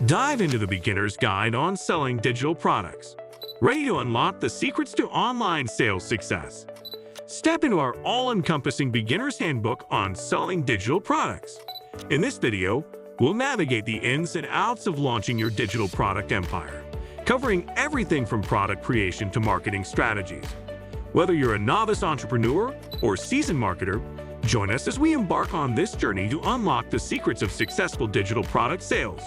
Dive into the beginner's guide on selling digital products. Ready to unlock the secrets to online sales success? Step into our all-encompassing beginner's handbook on selling digital products. In this video, we'll navigate the ins and outs of launching your digital product empire, covering everything from product creation to marketing strategies. Whether you're a novice entrepreneur or seasoned marketer, join us as we embark on this journey to unlock the secrets of successful digital product sales.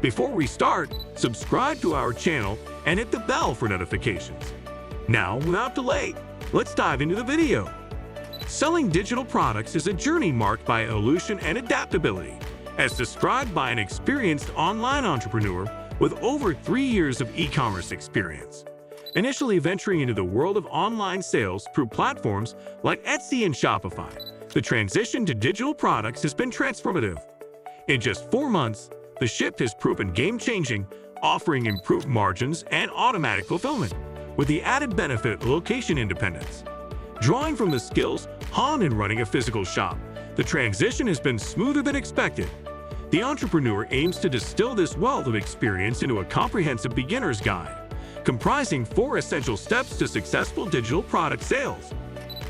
Before we start, subscribe to our channel and hit the bell for notifications. Now, without delay, let's dive into the video. Selling digital products is a journey marked by evolution and adaptability, as described by an experienced online entrepreneur with over 3 years of e-commerce experience. Initially venturing into the world of online sales through platforms like Etsy and Shopify, the transition to digital products has been transformative. In just 4 months, the shift has proven game-changing, offering improved margins and automatic fulfillment, with the added benefit of location independence. Drawing from the skills honed in running a physical shop, the transition has been smoother than expected. The entrepreneur aims to distill this wealth of experience into a comprehensive beginner's guide, comprising 4 essential steps to successful digital product sales.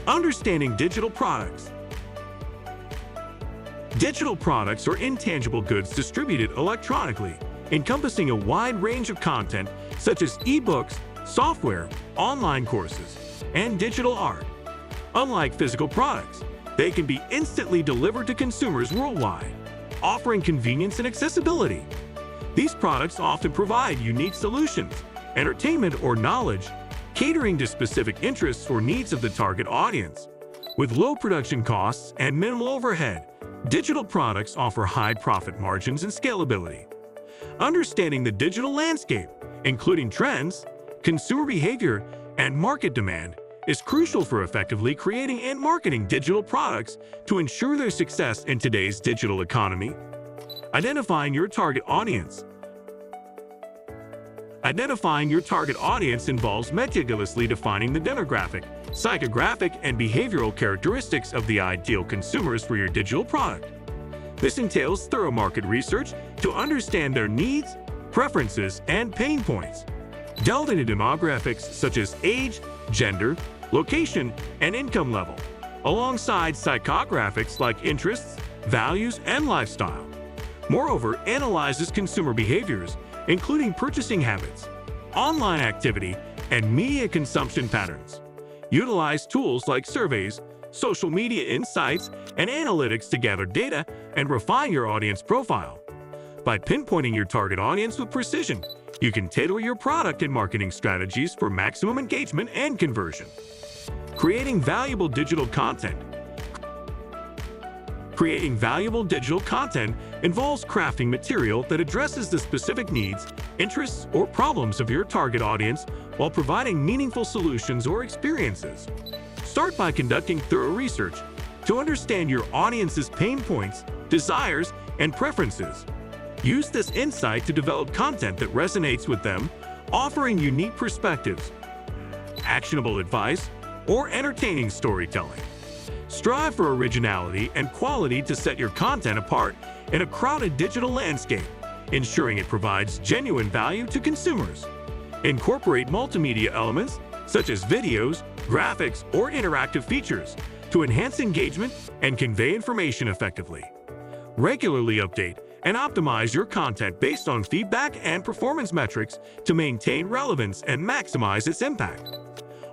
Understanding digital products. Digital products are intangible goods distributed electronically, encompassing a wide range of content such as ebooks, software, online courses, and digital art. Unlike physical products, they can be instantly delivered to consumers worldwide, offering convenience and accessibility. These products often provide unique solutions, entertainment, or knowledge, catering to specific interests or needs of the target audience. With low production costs and minimal overhead, digital products offer high profit margins and scalability. Understanding the digital landscape, including trends, consumer behavior, and market demand, is crucial for effectively creating and marketing digital products to ensure their success in today's digital economy. Identifying your target audience. Identifying your target audience involves meticulously defining the demographic, psychographic, and behavioral characteristics of the ideal consumers for your digital product. This entails thorough market research to understand their needs, preferences, and pain points. Delve into demographics such as age, gender, location, and income level, alongside psychographics like interests, values, and lifestyle. Moreover, analyzes consumer behaviors, including purchasing habits, online activity, and media consumption patterns. Utilize tools like surveys, social media insights, and analytics to gather data and refine your audience profile. By pinpointing your target audience with precision, you can tailor your product and marketing strategies for maximum engagement and conversion. Creating valuable digital content. Creating valuable digital content involves crafting material that addresses the specific needs, interests, or problems of your target audience while providing meaningful solutions or experiences. Start by conducting thorough research to understand your audience's pain points, desires, and preferences. Use this insight to develop content that resonates with them, offering unique perspectives, actionable advice, or entertaining storytelling. Strive for originality and quality to set your content apart in a crowded digital landscape, ensuring it provides genuine value to consumers. Incorporate multimedia elements such as videos, graphics, or interactive features to enhance engagement and convey information effectively. Regularly update and optimize your content based on feedback and performance metrics to maintain relevance and maximize its impact.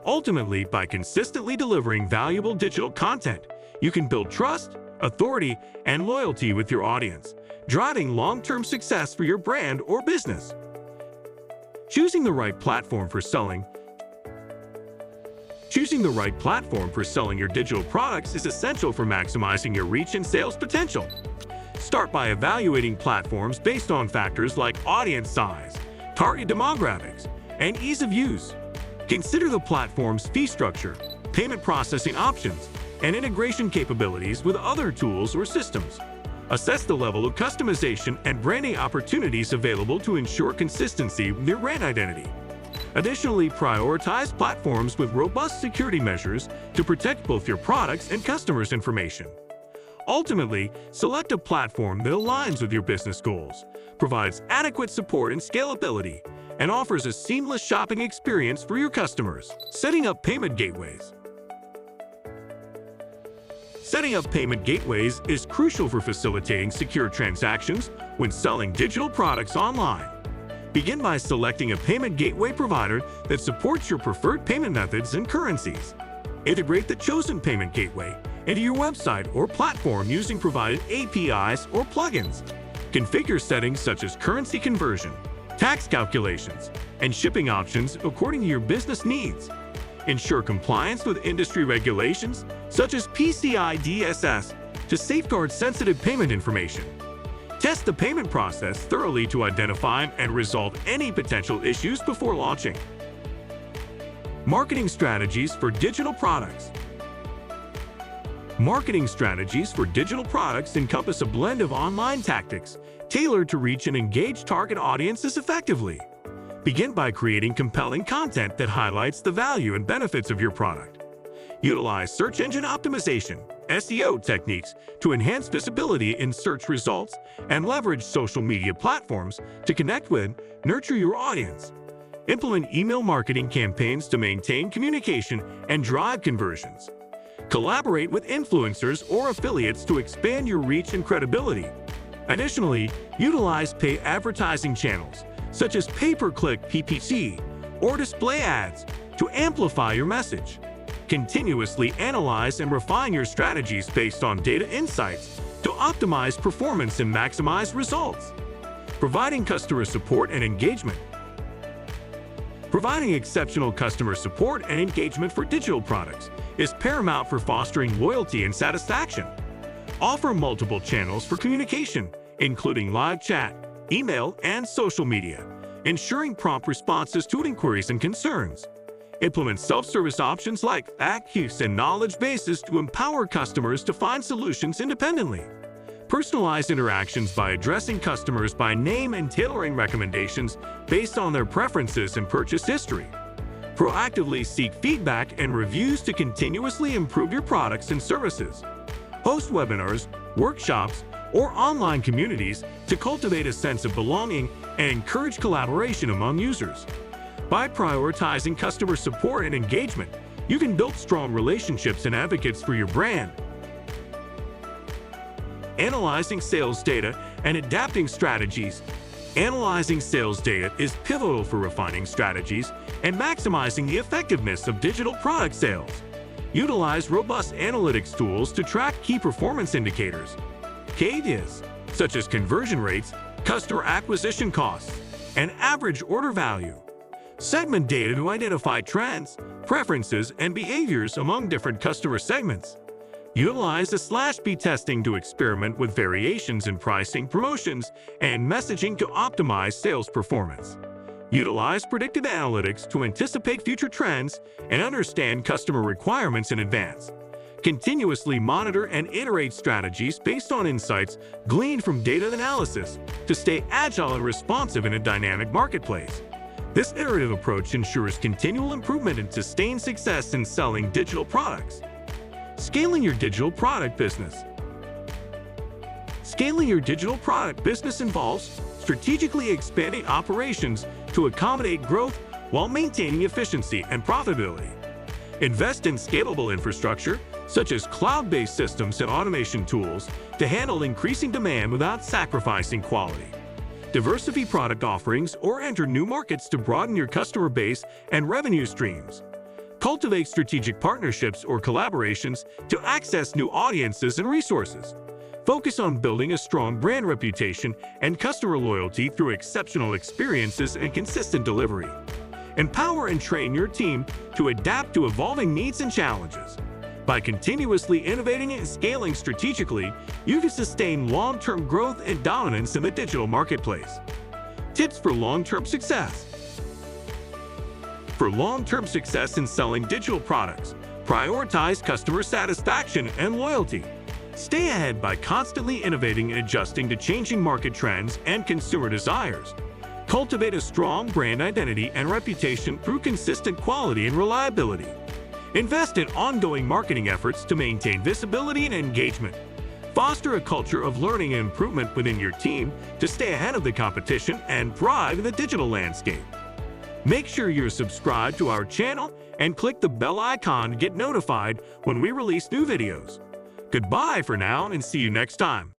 Ultimately, by consistently delivering valuable digital content, you can build trust, authority, and loyalty with your audience, driving long-term success for your brand or business. Choosing the right platform for selling. Choosing the right platform for selling your digital products is essential for maximizing your reach and sales potential. Start by evaluating platforms based on factors like audience size, target demographics, and ease of use. Consider the platform's fee structure, payment processing options, and integration capabilities with other tools or systems. Assess the level of customization and branding opportunities available to ensure consistency with your brand identity. Additionally, prioritize platforms with robust security measures to protect both your products and customers' information. Ultimately, select a platform that aligns with your business goals, provides adequate support and scalability, and offers a seamless shopping experience for your customers. Setting up payment gateways. Setting up payment gateways is crucial for facilitating secure transactions when selling digital products online. Begin by selecting a payment gateway provider that supports your preferred payment methods and currencies. Integrate the chosen payment gateway into your website or platform using provided APIs or plugins. Configure settings such as currency conversion, tax calculations, and shipping options according to your business needs. Ensure compliance with industry regulations such as PCI DSS to safeguard sensitive payment information. Test the payment process thoroughly to identify and resolve any potential issues before launching. Marketing strategies for digital products. Marketing strategies for digital products encompass a blend of online tactics tailored to reach and engage target audiences effectively. Begin by creating compelling content that highlights the value and benefits of your product. Utilize search engine optimization, SEO techniques to enhance visibility in search results, and leverage social media platforms to connect with, nurture your audience. Implement email marketing campaigns to maintain communication and drive conversions. Collaborate with influencers or affiliates to expand your reach and credibility. Additionally, utilize paid advertising channels such as pay-per-click PPC or display ads to amplify your message. Continuously analyze and refine your strategies based on data insights to optimize performance and maximize results. Providing customer support and engagement. Providing exceptional customer support and engagement for digital products is paramount for fostering loyalty and satisfaction. Offer multiple channels for communication, including live chat, email, and social media, ensuring prompt responses to inquiries and concerns. Implement self-service options like FAQs and knowledge bases to empower customers to find solutions independently. Personalize interactions by addressing customers by name and tailoring recommendations based on their preferences and purchase history. Proactively seek feedback and reviews to continuously improve your products and services. Host webinars, workshops, or online communities to cultivate a sense of belonging and encourage collaboration among users. By prioritizing customer support and engagement, you can build strong relationships and advocates for your brand. Analyzing sales data and adapting strategies. Analyzing sales data is pivotal for refining strategies and maximizing the effectiveness of digital product sales. Utilize robust analytics tools to track key performance indicators. KPIs, such as conversion rates, customer acquisition costs, and average order value. Segment data to identify trends, preferences, and behaviors among different customer segments. Utilize /B testing to experiment with variations in pricing, promotions, and messaging to optimize sales performance. Utilize predictive analytics to anticipate future trends and understand customer requirements in advance. Continuously monitor and iterate strategies based on insights gleaned from data analysis to stay agile and responsive in a dynamic marketplace. This iterative approach ensures continual improvement and sustained success in selling digital products. Scaling your digital product business. Scaling your digital product business involves strategically expanding operations to accommodate growth while maintaining efficiency and profitability. Invest in scalable infrastructure, such as cloud-based systems and automation tools, to handle increasing demand without sacrificing quality. Diversify product offerings or enter new markets to broaden your customer base and revenue streams. Cultivate strategic partnerships or collaborations to access new audiences and resources. Focus on building a strong brand reputation and customer loyalty through exceptional experiences and consistent delivery. Empower and train your team to adapt to evolving needs and challenges. By continuously innovating and scaling strategically, you can sustain long-term growth and dominance in the digital marketplace. Tips for long-term success. For long-term success in selling digital products, prioritize customer satisfaction and loyalty. Stay ahead by constantly innovating and adjusting to changing market trends and consumer desires. Cultivate a strong brand identity and reputation through consistent quality and reliability. Invest in ongoing marketing efforts to maintain visibility and engagement. Foster a culture of learning and improvement within your team to stay ahead of the competition and thrive in the digital landscape. Make sure you're subscribed to our channel and click the bell icon to get notified when we release new videos. Goodbye for now and see you next time.